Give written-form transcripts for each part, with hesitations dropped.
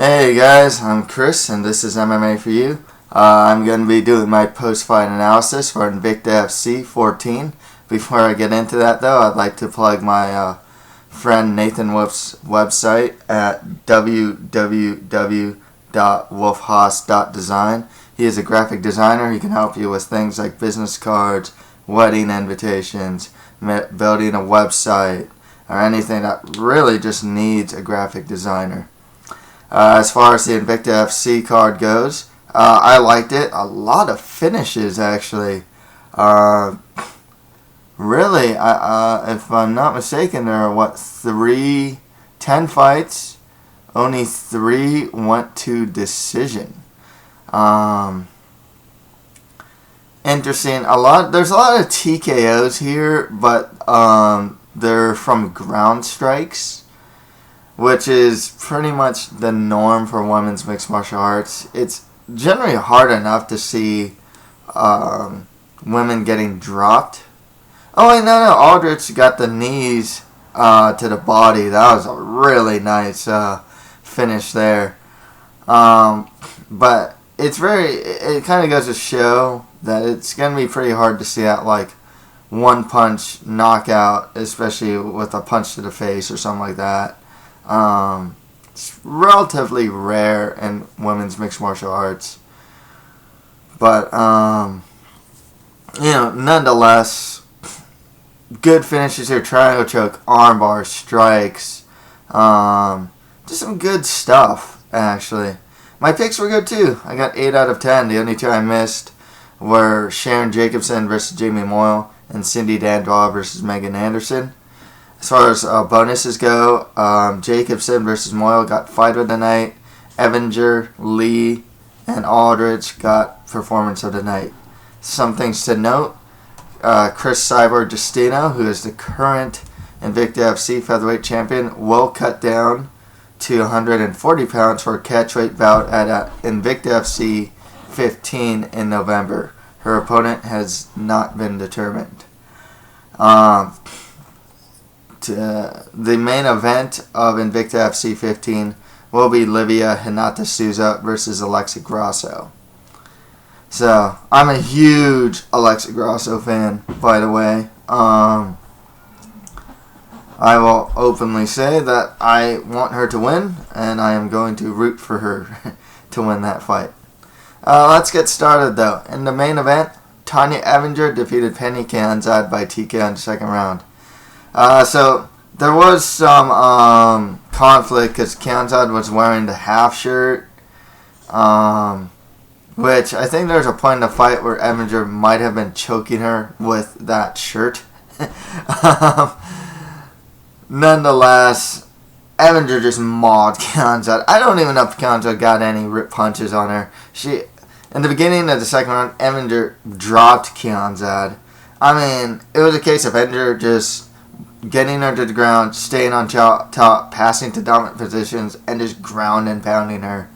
Hey guys, I'm Chris and this is MMA for you. I'm going to be doing my post-fight analysis for Invicta FC 14. Before I get into that though, I'd like to plug my friend Nathan Wolf's website at www.wolfhaas.design. He is a graphic designer. He can help you with things like business cards, wedding invitations, building a website, or anything that really just needs a graphic designer. As far as the Invicta FC card goes, I liked it. A lot of finishes, actually. Really, if I'm not mistaken, there are, 10 fights? Only 3 went to decision. Interesting. There's a lot of TKOs here, but they're from ground strikes, which is pretty much the norm for women's mixed martial arts. It's generally hard enough to see women getting dropped. Oh, wait, no. Aldrich got the knees to the body. That was a really nice finish there. But it kind of goes to show that it's going to be pretty hard to see that, like, one punch knockout, especially with a punch to the face or something like that. It's relatively rare in women's mixed martial arts, but nonetheless, good finishes here. Triangle choke, armbar, strikes, just some good stuff. Actually, my picks were good too. I got 8 out of 10. The only 2 I missed were Sharon Jacobson versus Jamie Moyle and Cindy Dandois versus Megan Anderson. As far as bonuses go, Jacobson versus Moyle got fight of the night. Evinger, Lee, and Aldrich got performance of the night. Some things to note: Chris Cyborg Justino, who is the current Invicta FC featherweight champion, will cut down to 140 pounds for a catchweight bout at Invicta FC 15 in November. Her opponent has not been determined. The main event of Invicta FC 15 will be Livia Hinata Souza versus Alexa Grasso. So, I'm a huge Alexa Grasso fan, by the way. I will openly say that I want her to win, and I am going to root for her to win that fight. Let's get started, though. In the main event, Tanya Evinger defeated Penny Kianzad by TKO in the second round. So there was some conflict because Kianzad was wearing the half shirt, which I think there's a point in the fight where Evinger might have been choking her with that shirt. Nonetheless, Evinger just mauled Kianzad. I don't even know if Kianzad got any rip punches on her. In the beginning of the second round, Evinger dropped Kianzad. I mean, it was a case of Evinger just getting her to the ground, staying on top, passing to dominant positions, and just ground and pounding her.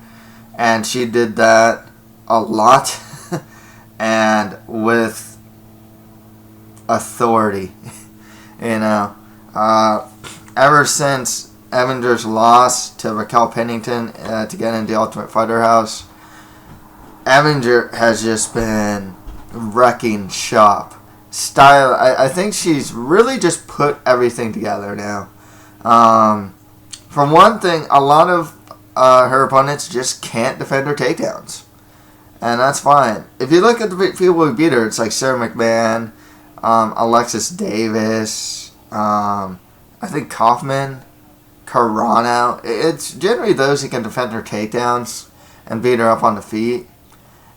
And she did that a lot, and with authority. Ever since Evinger's loss to Raquel Pennington to get into the Ultimate Fighter house, Evinger has just been wrecking shop. I think she's really just put everything together now. For one thing, a lot of her opponents just can't defend her takedowns. And that's fine. If you look at the people who beat her, it's like Sarah McMahon, Alexis Davis, I think Kaufman, Carano. It's generally those who can defend her takedowns and beat her up on the feet.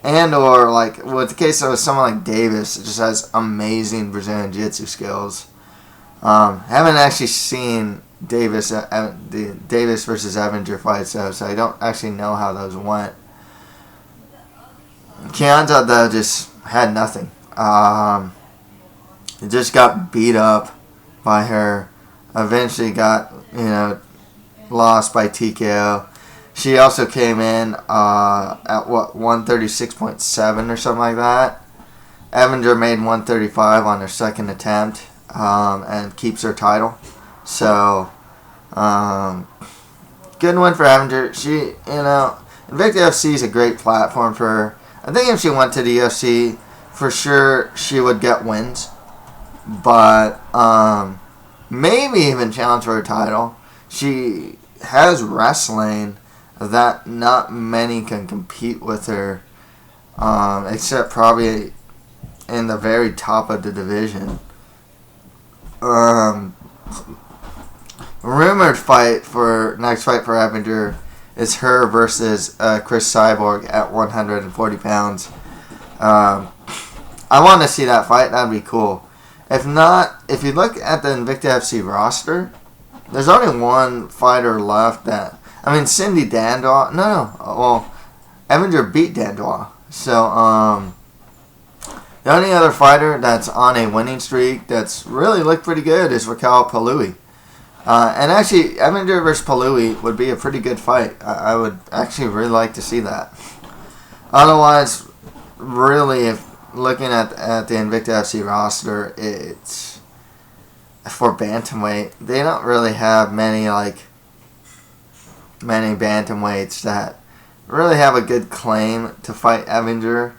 And or, like, with the case of someone like Davis, it just has amazing Brazilian Jiu-Jitsu skills. Haven't actually seen the Davis versus Evinger fights, though, so I don't actually know how those went. Kianzad, though, just had nothing. He just got beat up by her. Eventually got, lost by TKO. She also came in at 136.7 or something like that. Evinger made 135 on her second attempt and keeps her title. So good win for Avenger. Invicta FC is a great platform for her. I think if she went to the UFC, for sure she would get wins. But maybe even challenge for a title. She has wrestling that not many can compete with her, except probably in the very top of the division. Rumored next fight for Epinger is her versus Chris Cyborg at 140 pounds. I want to see that fight. That'd be cool. If not, if you look at the Invicta FC roster, there's only one fighter left Cindy Dandois. Well, Epinger beat Dandois. So, the only other fighter that's on a winning streak that's really looked pretty good is Raquel Palui. And actually, Epinger versus Palui would be a pretty good fight. I would actually really like to see that. Otherwise, really, if looking at the Invicta FC roster, it's for bantamweight. They don't really have many bantamweights that really have a good claim to fight Epinger.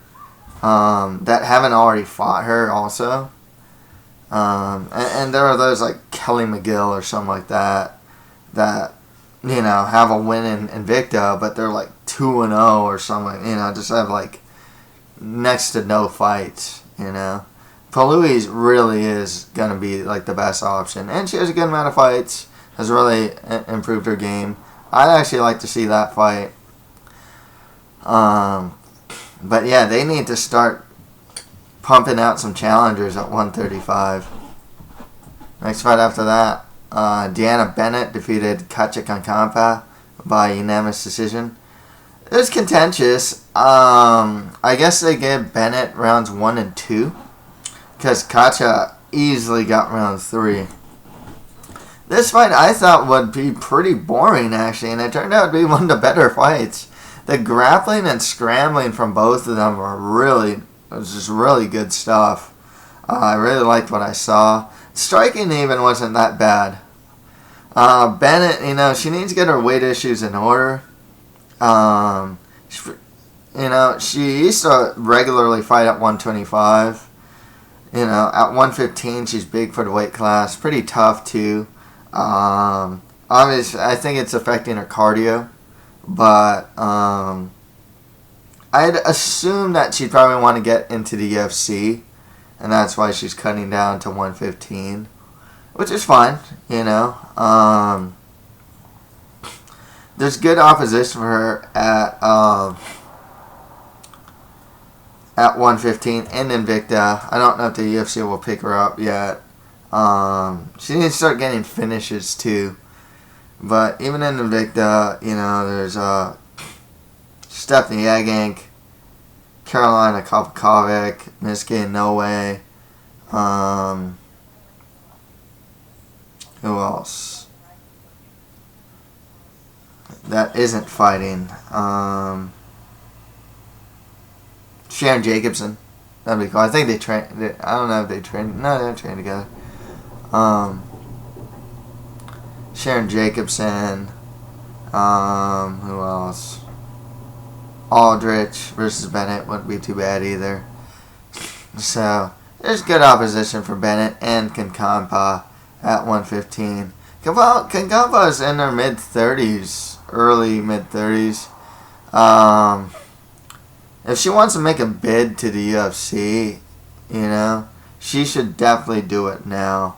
That haven't already fought her also. And there are those like Kelly McGill or something like that have a win in Invicta, but they're like 2-0 or something, just have like next to no fights, Palui's really is going to be like the best option, and she has a good amount of fights, has really improved her game. I'd actually like to see that fight. But yeah, they need to start pumping out some challengers at 135. Next fight after that, Deanna Bennett defeated Katja Kankampa by unanimous decision. It was contentious. I guess they gave Bennett rounds 1 and 2 because Katja easily got round 3. This fight I thought would be pretty boring actually, and it turned out to be one of the better fights. The grappling and scrambling from both of them it was just really good stuff. I really liked what I saw. Striking even wasn't that bad. Bennett, she needs to get her weight issues in order. She used to regularly fight at 125. At 115, she's big for the weight class. Pretty tough, too. Obviously, I think it's affecting her cardio. But I'd assume that she'd probably want to get into the UFC. And that's why she's cutting down to 115. Which is fine, There's good opposition for her at 115 in Invicta. I don't know if the UFC will pick her up yet. She needs to start getting finishes too. But even in Invicta, there's Stephanie Egink, Carolina Kovakovic, Miske Inoue. Who else? That isn't fighting. Sharon Jacobson. That'd be cool. I think they train. I don't know if they train. No, they don't train together. Sharon Jacobson. Who else? Aldrich versus Bennett wouldn't be too bad either. So there's good opposition for Bennett and Kankampa at 115. Kankampa is in her mid-30s, early mid-30s. If she wants to make a bid to the UFC, she should definitely do it now.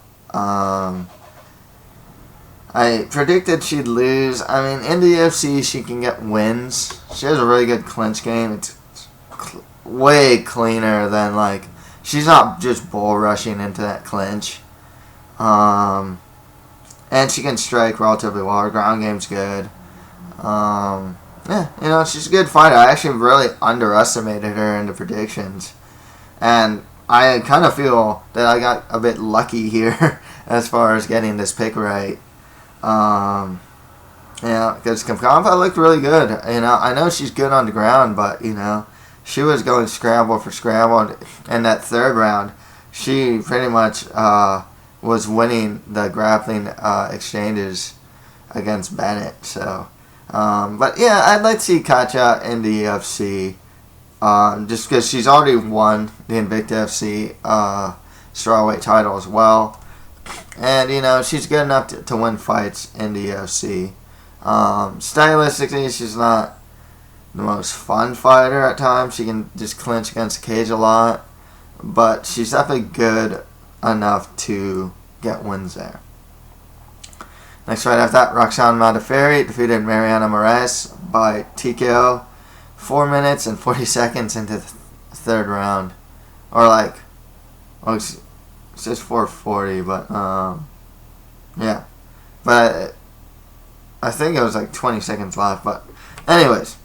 I predicted she'd lose. In the UFC, she can get wins. She has a really good clinch game. It's way cleaner than, she's not just bull rushing into that clinch. And she can strike relatively well. Her ground game's good. She's a good fighter. I actually really underestimated her in the predictions. And I kind of feel that I got a bit lucky here as far as getting this pick right. Because Kankampa looked really good. I know she's good on the ground, but, she was going scramble for scramble. And that third round, she pretty much was winning the grappling exchanges against Bennett. So, but yeah, I'd like to see Katja in the UFC. Just because she's already won the Invicta FC strawweight title as well. And, she's good enough to win fights in the UFC. Stylistically, she's not the most fun fighter at times. She can just clinch against the cage a lot. But she's definitely good enough to get wins there. Next fight after that, Roxanne Modafferi defeated Mariana Moraes by TKO 4 minutes and 40 seconds into the third round. Or it says 4:40, but yeah. But I think it was 20 seconds left. But anyways,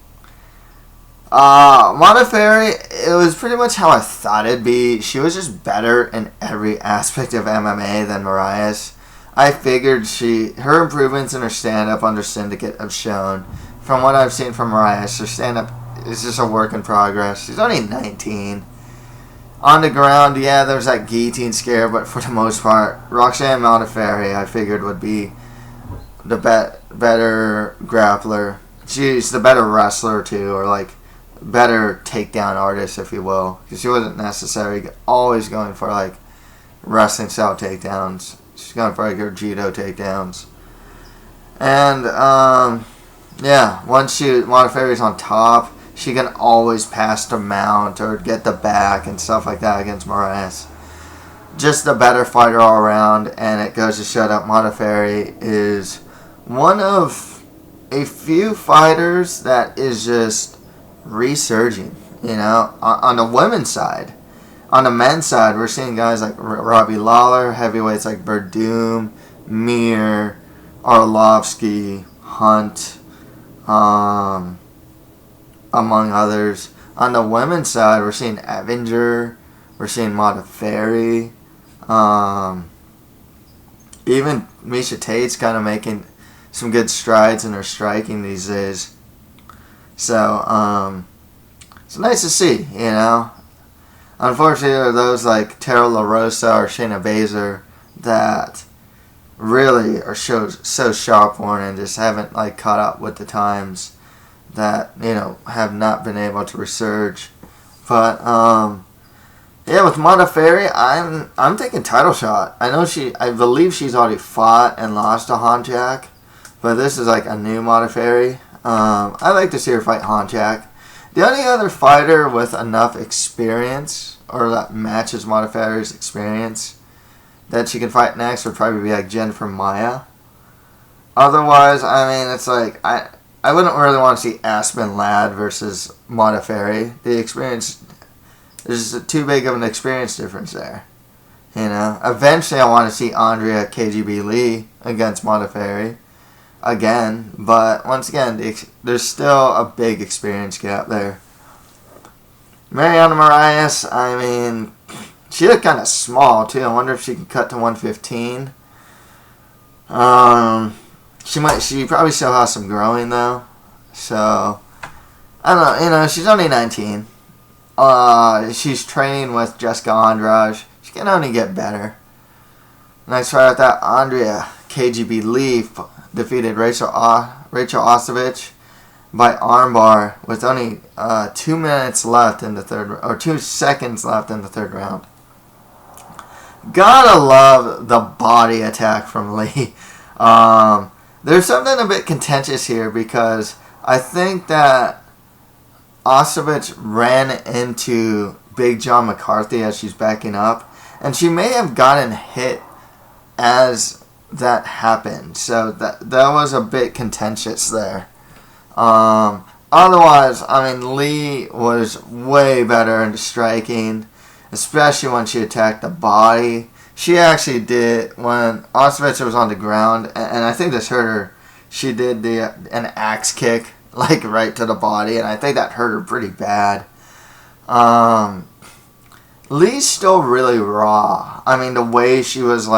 Modafferi, it was pretty much how I thought it'd be. She was just better in every aspect of MMA than Moraes. I figured her improvements in her stand-up under Syndicate have shown. From what I've seen from Moraes, her stand-up is just a work in progress. She's only 19. On the ground, yeah, there's that guillotine scare, but for the most part, Roxanne Modafferi, I figured, would be the better grappler. She's the better wrestler, too, or, better takedown artist, if you will. Because she wasn't necessarily always going for, wrestling-style takedowns. She's going for, her judo takedowns. And, yeah, once Modafferi's on top, she can always pass the mount or get the back and stuff like that against Moraes. Just a better fighter all around, and it goes to show that Modafferi is one of a few fighters that is just resurging, on the women's side. On the men's side, we're seeing guys like Robbie Lawler, heavyweights like Verdum, Mir, Arlovsky, Hunt, among others. On the women's side, we're seeing Evinger, we're seeing Modafferi, even Miesha Tate's kind of making some good strides in her striking these days. So, it's nice to see, Unfortunately, there are those like Tara La Rosa or Shayna Baszler that really are so sharp-worn and just haven't caught up with the times that have not been able to resurge. But yeah, with Modafferi, I'm thinking title shot. I believe she's already fought and lost to Honchak, but this is a new Modafferi. I'd like to see her fight Honchak. The only other fighter with enough experience, or that matches Modafferi's experience, that she can fight next would probably be Jennifer Maia. Otherwise, it's I wouldn't really want to see Aspen Ladd versus Modafferi. The experience, there's too big of an experience difference there. Eventually I want to see Andrea KGB Lee against Modafferi again, but once again, there's still a big experience gap there. Mariana Moraes, she looked kind of small too. I wonder if she can cut to 115. She probably still has some growing though. So, I don't know, she's only 19. She's training with Jessica Andrade. She can only get better. Next fight after that, Andrea KGB Lee defeated Rachel Ostovich by armbar with only 2 minutes left in the third, or 2 seconds left in the third round. Gotta love the body attack from Lee. There's something a bit contentious here because I think that Ostovich ran into Big John McCarthy as she's backing up, and she may have gotten hit as that happened. So that was a bit contentious there. Otherwise, Lee was way better in striking, especially when she attacked the body. She actually did, when Ostovich was on the ground, and I think this hurt her, she did an axe kick, right to the body, and I think that hurt her pretty bad. Lee's still really raw. The way she was,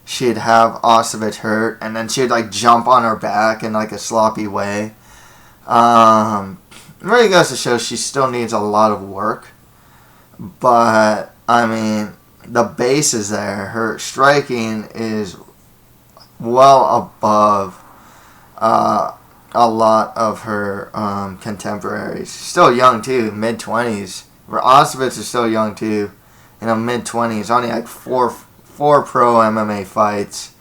she'd have Ostovich hurt, and then she'd, jump on her back in, a sloppy way. It really goes to show she still needs a lot of work. But, the base is there. Her striking is well above a lot of her contemporaries. She's still young too, mid-20s. Ostovich is still young too, mid-20s. Only like four pro MMA fights.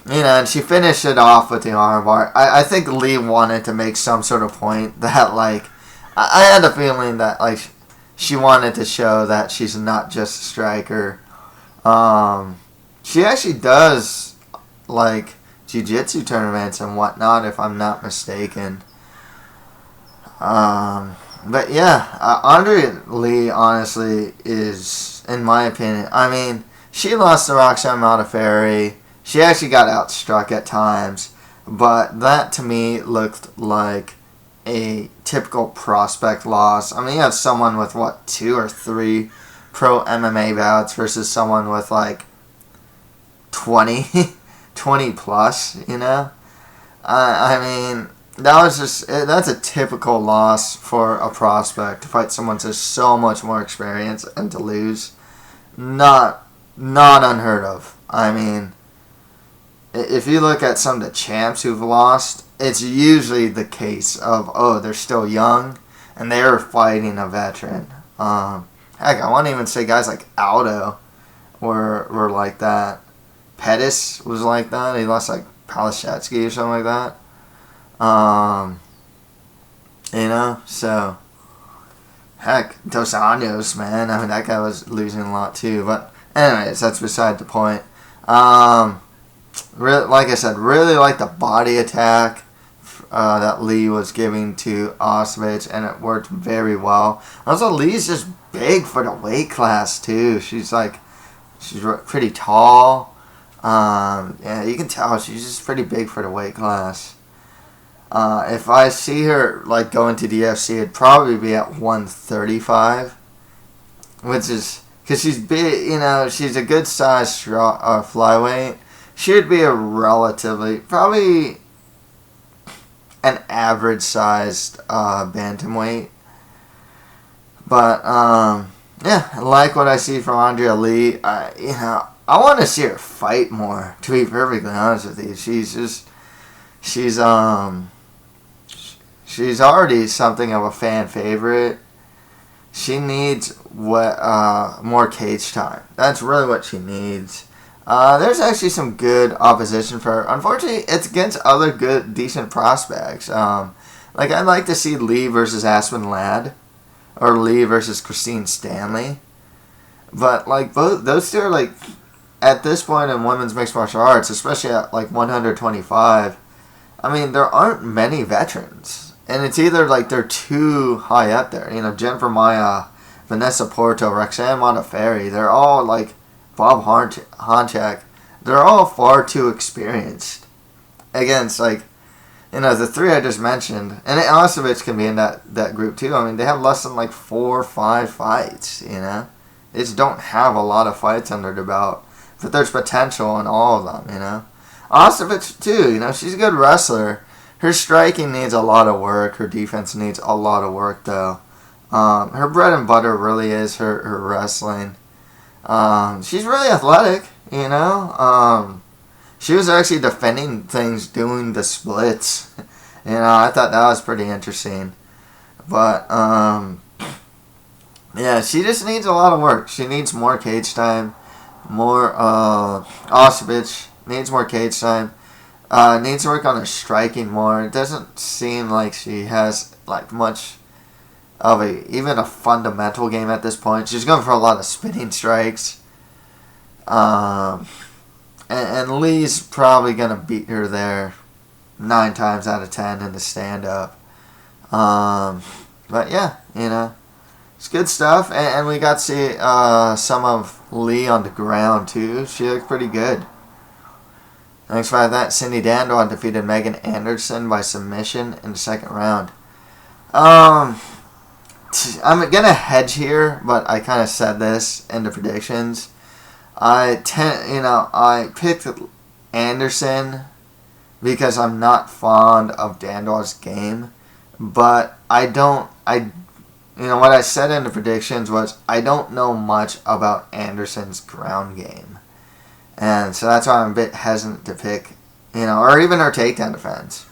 And she finished it off with the armbar. I think Lee wanted to make some sort of point that, like, I had a feeling that, like, she wanted to show that she's not just a striker. She actually does, like, jiu-jitsu tournaments and whatnot, if I'm not mistaken. But yeah, Andrea Lee, honestly, is, in my opinion, I mean, she lost to Roxanne Modafferi. She actually got outstruck at times, but that to me looked like a typical prospect loss. I mean, you have someone with, 2 or 3 pro MMA bouts versus someone with, like, 20 plus, I mean, that's a typical loss for a prospect, to fight someone with so much more experience and to lose. Not unheard of. I mean, if you look at some of the champs who've lost, it's usually the case of, they're still young and they're fighting a veteran. Heck, I won't even say guys like Aldo were like that. Pettis was like that. He lost like Palashetsky or something like that. So heck, Dos Anjos, man. I mean, that guy was losing a lot too. But anyways, that's beside the point. Really, like I said, really like the body attack that Lee was giving to Ostovich, and it worked very well. Also, Lee's just big for the weight class too. She's pretty tall. Yeah, you can tell she's just pretty big for the weight class. If I see her like going to the UFC, it'd probably be at 135, which is because she's big. She's a good size flyweight. She'd be a probably an average sized bantamweight. But yeah, I like what I see from Andrea Lee. I want to see her fight more, to be perfectly honest with you. She's already something of a fan favorite. She needs more cage time. That's really what she needs. There's actually some good opposition for her. Unfortunately, it's against other good, decent prospects. Like, I'd like to see Lee versus Aspen Ladd, or Lee versus Christine Stanley. But, like, both those two are, like, at this point in women's mixed martial arts, especially at, like, 125, I mean, there aren't many veterans. And it's either, like, they're too high up there. Jennifer Maya, Vanessa Porto, Roxanne Modafferi, they're all, like, Bob Honchak, they're all far too experienced against, like, the 3 I just mentioned. And Ostovich can be in that group too. I mean, they have less than like 4 or 5 fights, They just don't have a lot of fights under their belt. But there's potential in all of them, Ostovich too, she's a good wrestler. Her striking needs a lot of work. Her defense needs a lot of work, though. Her bread and butter really is her wrestling. She's really athletic, She was actually defending things, doing the splits. I thought that was pretty interesting. But, yeah, she just needs a lot of work. She needs more cage time. Ostovich needs more cage time. Needs to work on her striking more. It doesn't seem like she has, like, much of even a fundamental game at this point. She's going for a lot of spinning strikes. And Lee's probably going to beat her there 9 times out of 10 in the stand-up. But yeah, it's good stuff. And we got to see some of Lee on the ground too. She looked pretty good. Next fight of that, Cindy Dandon defeated Megan Anderson by submission in the second round. I'm going to hedge here, but I kind of said this in the predictions. I picked Anderson because I'm not fond of Dandon's game, but what I said in the predictions was I don't know much about Anderson's ground game. And so that's why I'm a bit hesitant to pick, or even her takedown defense.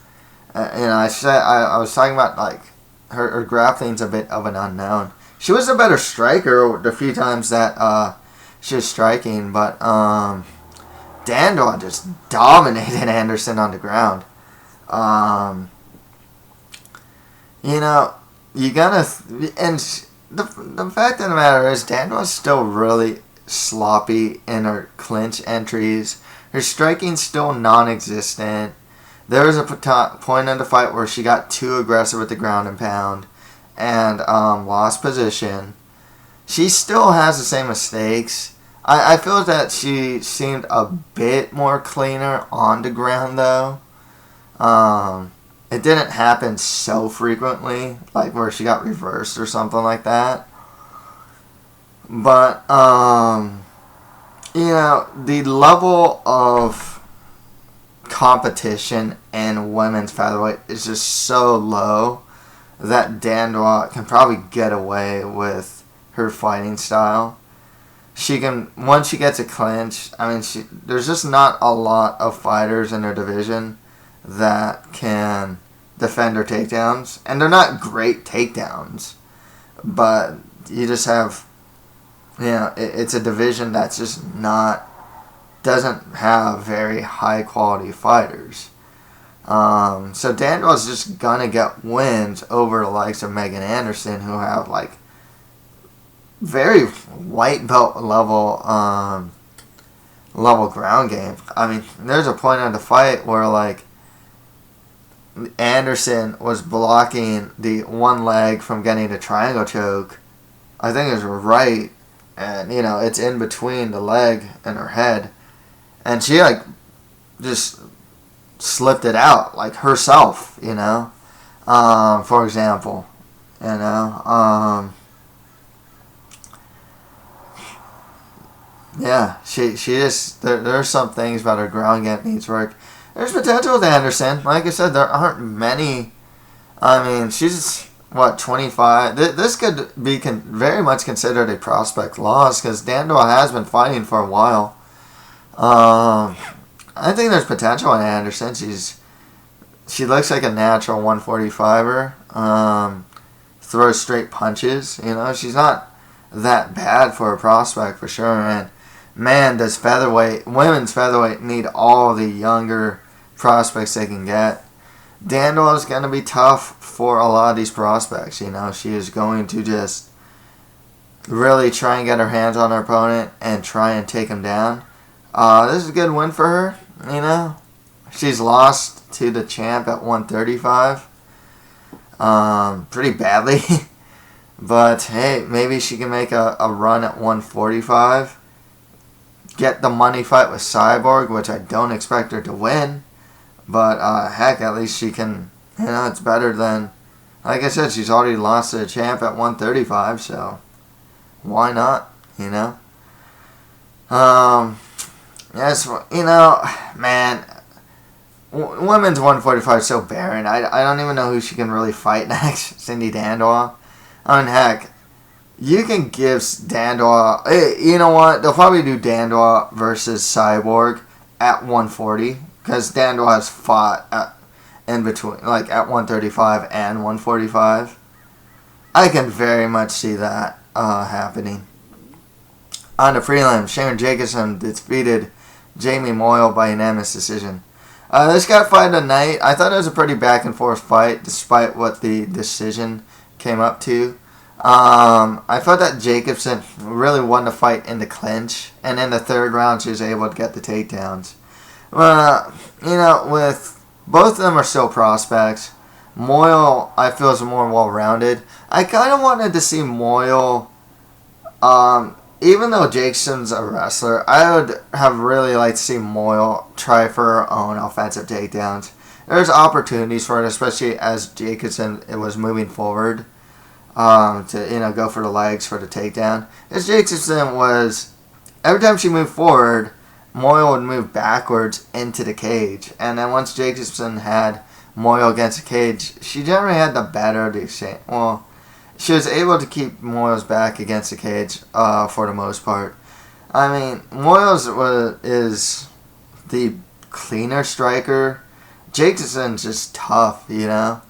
I was talking about like her grappling's a bit of an unknown. She was a better striker the few times that she was striking, but Dandwa just dominated Anderson on the ground. You gotta, and the fact of the matter is, Dandwa's still really sloppy in her clinch entries. Her striking's still non-existent. There was a point in the fight where she got too aggressive with the ground and pound and lost position. She still has the same mistakes. I feel that she seemed a bit more cleaner on the ground, though. It didn't happen so frequently, like where she got reversed or something like that. But, the level of competition in women's featherweight is just so low that Dandwa can probably get away with her fighting style. She can, once she gets a clinch, there's just not a lot of fighters in her division that can defend her takedowns. And they're not great takedowns, but you just have, it's a division that's just doesn't have very high quality fighters. So Dandwa's just gonna get wins over the likes of Megan Anderson, who have like very white belt level ground game. There's a point in the fight where like Anderson was blocking the one leg from getting the triangle choke. I think it was right, and it's in between the leg and her head, and she like just slipped it out like herself, for example, yeah, she just there's some things about her ground game that needs work. There's potential with Anderson. Like I said, there aren't many. She's 25. This could be very much considered a prospect loss because Dandwa has been fighting for a while. I think there's potential in Anderson. She looks like a natural 145er. Throws straight punches. She's not that bad for a prospect for sure. And man, does women's featherweight need all the younger prospects they can get. Dandwa is going to be tough for a lot of these prospects. She is going to just really try and get her hands on her opponent and try and take him down. This is a good win for her. She's lost to the champ at 135 pretty badly. But hey, maybe she can make a run at 145. Get the money fight with Cyborg, which I don't expect her to win. But heck, at least she can, it's better than, like I said, she's already lost to the champ at 135, so why not, Yes, man, women's 145 is so barren. I don't even know who she can really fight next. Cindy Dandwa. Heck, you can give Dandwa, you know what, they'll probably do Dandwa versus Cyborg at 140. Because Dandwa has fought in between, like at 135 and 145. I can very much see that happening. On the prelims, Sharon Jacobson defeated Jamie Moyle by unanimous decision. This got fight of the night. I thought it was a pretty back and forth fight, despite what the decision came up to. I felt that Jacobson really won the fight in the clinch, and in the third round, she was able to get the takedowns. With both of them are still prospects. Moyle, I feel, is more well-rounded. I kind of wanted to see Moyle, even though Jacobson's a wrestler, I would have really liked to see Moyle try for her own offensive takedowns. There's opportunities for it, especially as Jacobson was moving forward to go for the legs for the takedown. As Jacobson was, every time she moved forward, Moyle would move backwards into the cage. And then once Jacobson had Moyle against the cage, she generally had the better of the exchange. Well, she was able to keep Moyle's back against the cage for the most part. I mean, is the cleaner striker. Jacobson's just tough, you know?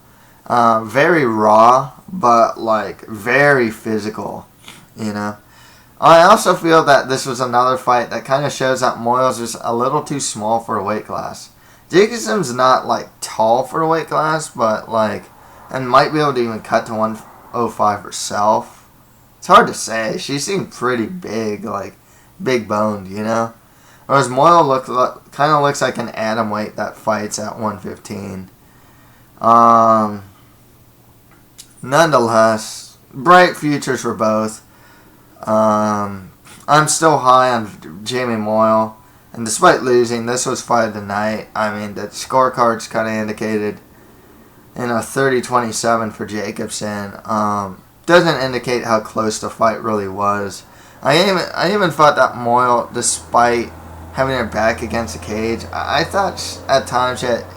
Very raw, but, like, very physical, you know? I also feel that this was another fight that kind of shows that Moyles is a little too small for a weight class. Jacobson's not, like, tall for a weight class, but, like, and might be able to even cut to 105 herself. It's hard to say. She seemed pretty big, like, big boned, you know? Whereas Moyle kind of looks like an atomweight that fights at 115. Nonetheless, bright futures for both. I'm still high on Jamie Moyle, and despite losing, this was fight of the night. I mean, the scorecards kind of indicated, 30-27 for Jacobson. Doesn't indicate how close the fight really was. I even thought that Moyle, despite having her back against the cage, I thought at times I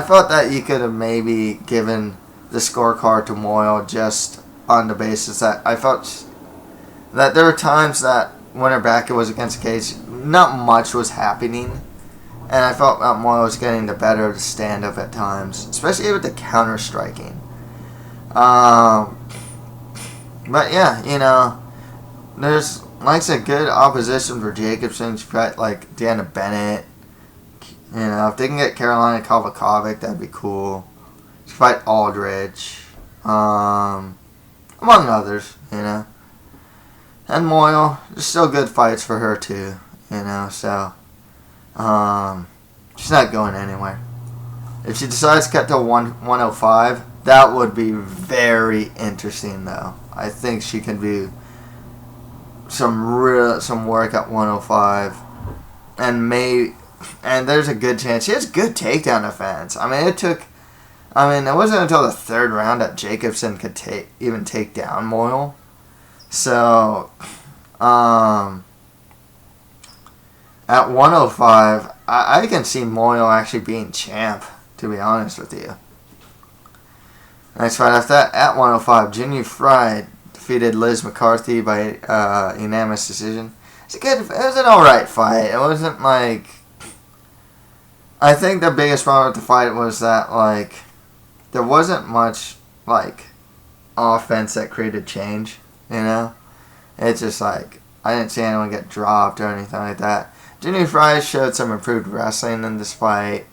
thought that you could have maybe given the scorecard to Moyle just on the basis that I felt that there were times that when her back was against the cage, not much was happening. And I felt that Moyle was getting the better of the stand-up at times, especially with the counter-striking. But yeah, there's like a good opposition for Jacobson. She's got like Deanna Bennett. If they can get Carolina Kovakovic, that'd be cool. She fight Aldridge, among others. And Moyle, there's still good fights for her too. So she's not going anywhere. If she decides to cut to 105, that would be very interesting, though. I think she can do some work at 105, and there's a good chance she has good takedown defense. I mean, it wasn't until the third round that Jacobson could even take down Moyle. So, at 105, I can see Moyle actually being champ, to be honest with you. Next fight after that, at 105, Ginny Fry defeated Liz McCarthy by unanimous decision. It was an alright fight. It wasn't like... I think the biggest problem with the fight was that, like, there wasn't much, like, offense that created change, It's just like, I didn't see anyone get dropped or anything like that. Ginny Fry showed some improved wrestling in this fight.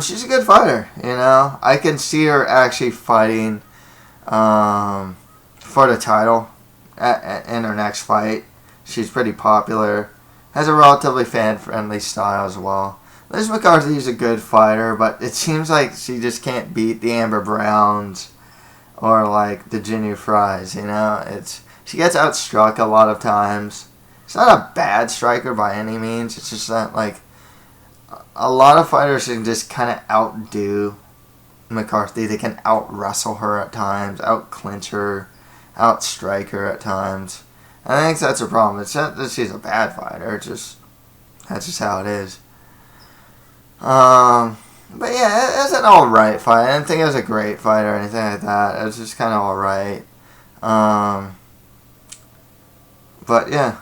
She's a good fighter, I can see her actually fighting for the title in her next fight. She's pretty popular. Has a relatively fan-friendly style as well. Liz McCarthy is a good fighter, but it seems like she just can't beat the Amber Browns or like the Ginny Frys, She gets outstruck a lot of times. She's not a bad striker by any means. It's just that, like, a lot of fighters can just kind of outdo McCarthy. They can out-wrestle her at times, out-clinch her, out-strike her at times. I think that's a problem. It's not that she's a bad fighter. That's just how it is. But yeah, it was an alright fight. I didn't think it was a great fight or anything like that. It was just kind of alright. But yeah,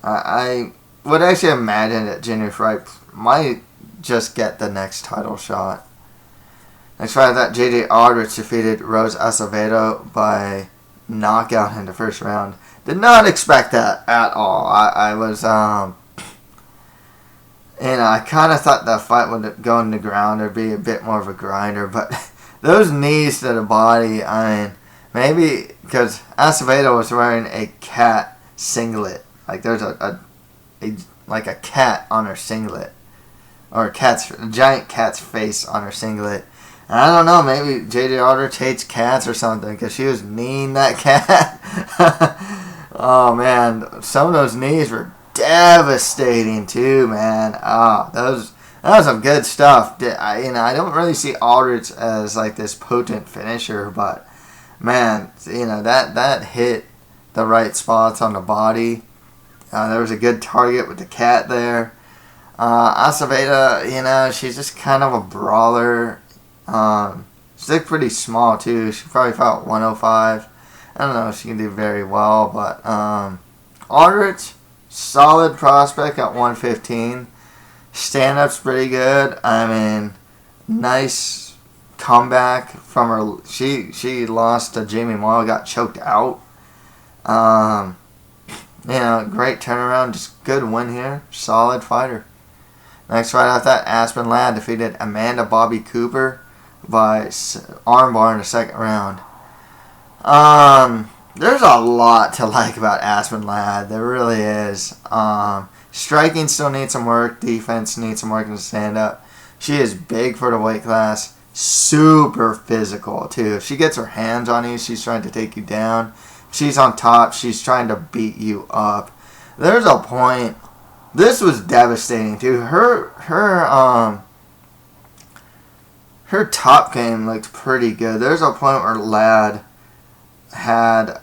I would actually imagine that Ginny Fry might just get the next title shot. Next fight, that J.J. Aldrich defeated Rose Acevedo by knockout in the first round. Did not expect that at all. I was, I kind of thought that fight would go in the ground or be a bit more of a grinder, but those knees to the body, I mean, maybe because Acevedo was wearing a cat singlet. Like, there's a cat on her singlet. Or a giant cat's face on her singlet. And I don't know, maybe J.J. Aldrich hates cats or something, because she was kneeing that cat. Oh, man. Some of those knees were devastating, too, man. Oh, that was some good stuff. I don't really see Aldrich as, like, this potent finisher, but, man, that hit the right spots on the body. There was a good target with the cat there. Acevedo, she's just kind of a brawler. She's like pretty small too. She probably fought 105. I don't know if she can do very well, but Aldrich, solid prospect at 115. Stand-up's pretty good. I mean, nice comeback from her. She lost to Jamie Morrow, got choked out. Great turnaround, just good win here. Solid fighter. Next fight after that, Aspen Ladd defeated Amanda Bobby Cooper by armbar in the second round. There's a lot to like about Aspen Ladd. There really is. Striking still needs some work. Defense needs some work in the stand-up. She is big for the weight class. Super physical, too. If she gets her hands on you, she's trying to take you down. If she's on top, she's trying to beat you up. There's a point. This was devastating, too. Her top game looked pretty good. There's a point where Ladd had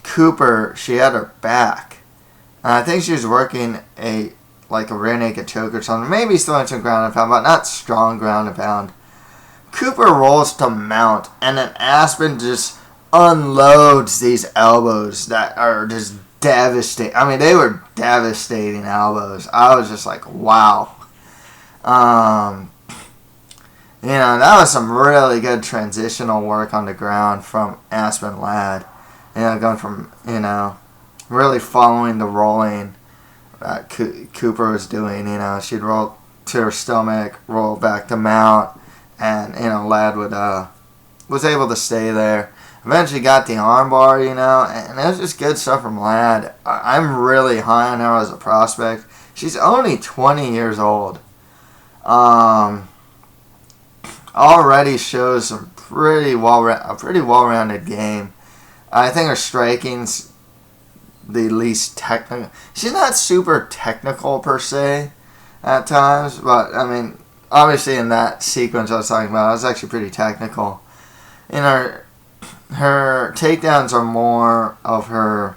Cooper. She had her back. I think she was working a rear naked choke or something. Maybe throwing some ground and pound, but not strong ground and pound. Cooper rolls to mount, and then Aspen just unloads these elbows that are just devastating. I mean, they were devastating elbows. I was just like, wow. That was some really good transitional work on the ground from Aspen Ladd. Going from, really following the rolling that Cooper was doing. She'd roll to her stomach, roll back to mount, and, Ladd was able to stay there. Eventually got the armbar, and it was just good stuff from Ladd. I'm really high on her as a prospect. She's only 20 years old. Already shows some a pretty well-rounded game. I think her striking's the least technical. She's not super technical per se at times, but I mean, obviously in that sequence I was talking about, I was actually pretty technical. Her takedowns are more of her.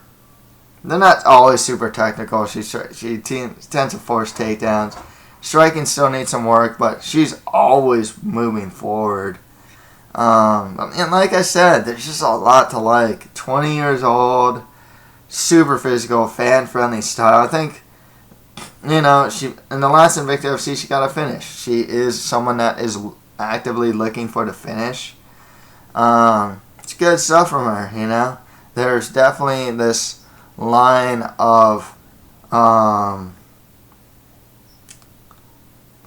They're not always super technical. She tends to force takedowns. Striking still needs some work, but she's always moving forward. And like I said, there's just a lot to like. 20 years old, super physical, fan-friendly style. I think, she in the last Invicta FC, she got a finish. She is someone that is actively looking for the finish. It's good stuff from her, There's definitely this line of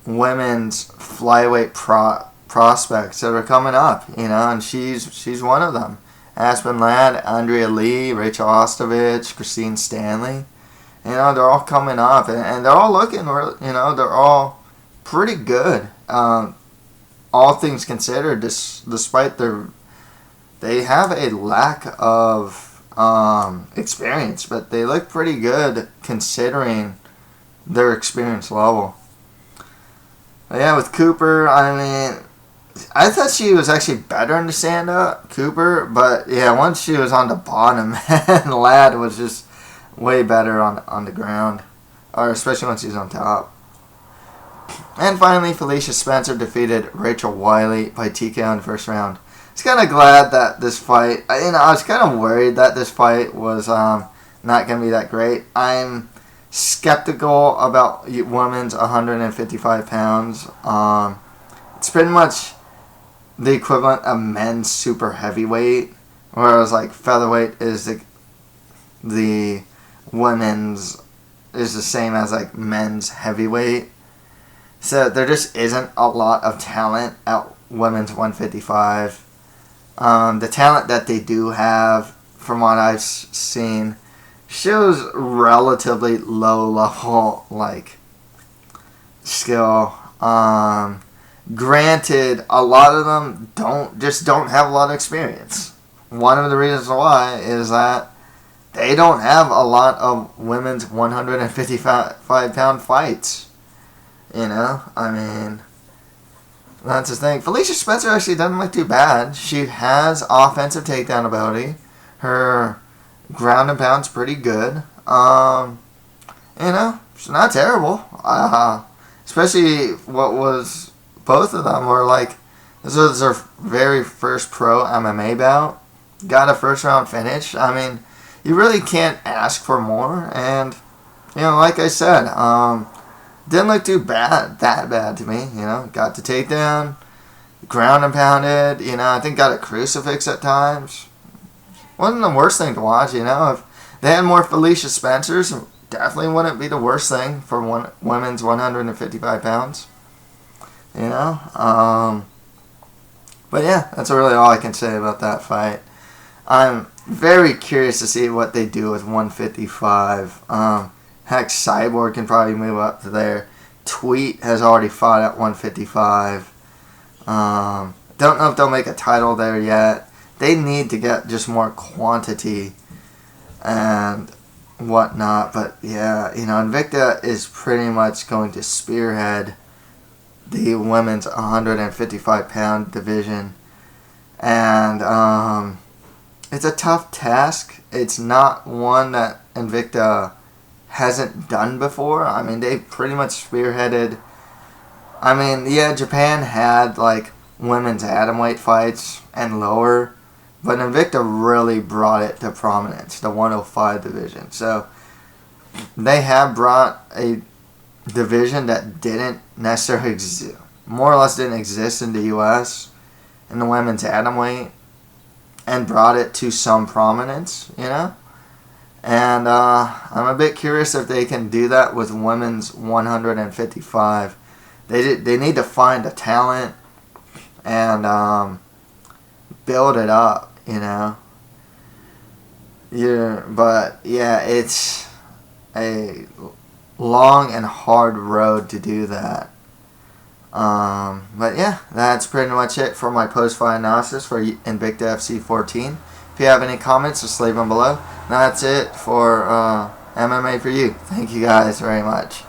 women's flyweight prospects that are coming up, and she's one of them. Aspen Ladd, Andrea Lee, Rachel Ostovich, Christine Stanley, they're all coming up, and they're all looking, they're all pretty good. All things considered, despite they have a lack of experience, but they look pretty good considering their experience level. But yeah, with Cooper, I mean, I thought she was actually better in the stand-up, Cooper, but yeah, once she was on the bottom, and Ladd was just way better on the ground, or especially once he's on top. And finally, Felicia Spencer defeated Rachel Wiley by TKO in the first round. I was kind of glad that this fight, I was kind of worried that this fight was not going to be that great. I'm skeptical about women's 155 pounds. It's pretty much the equivalent of men's super heavyweight, whereas like featherweight is the women's is the same as like men's heavyweight. So there just isn't a lot of talent at women's 155. The talent that they do have, from what I've seen, shows relatively low level skill. Granted, a lot of them don't have a lot of experience. One of the reasons why is that they don't have a lot of women's 155-pound fights. I mean, that's the thing. Felicia Spencer actually doesn't look too bad. She has offensive takedown ability. Her ground and pound's pretty good. She's not terrible. Especially both of them were this was their very first pro MMA bout. Got a first round finish. I mean, you really can't ask for more. And like I said, didn't look that bad to me. Got the takedown, ground and pounded. I think got a crucifix at times. Wasn't the worst thing to watch. If they had more Felicia Spencers, definitely wouldn't be the worst thing for women's 155 pounds. But yeah, that's really all I can say about that fight. I'm very curious to see what they do with 155. Heck, Cyborg can probably move up to there. Tweet has already fought at 155. Don't know if they'll make a title there yet. They need to get just more quantity and whatnot. But yeah, Invicta is pretty much going to spearhead the women's 155-pound division. And it's a tough task. It's not one that Invicta hasn't done before. I mean, they pretty much spearheaded. I mean, yeah, Japan had like women's atomweight fights and lower, but Invicta really brought it to prominence, the 105 division. So they have brought a division that didn't necessarily more or less didn't exist in the U.S. in the women's atomweight, and brought it to some prominence, And I'm a bit curious if they can do that with women's 155. They need to find a talent and build it up, Yeah, but yeah, it's a long and hard road to do that. But yeah, that's pretty much it for my post-fight analysis for Invicta FC 14. If you have any comments, just leave them below. That's it for MMA for you. Thank you guys very much.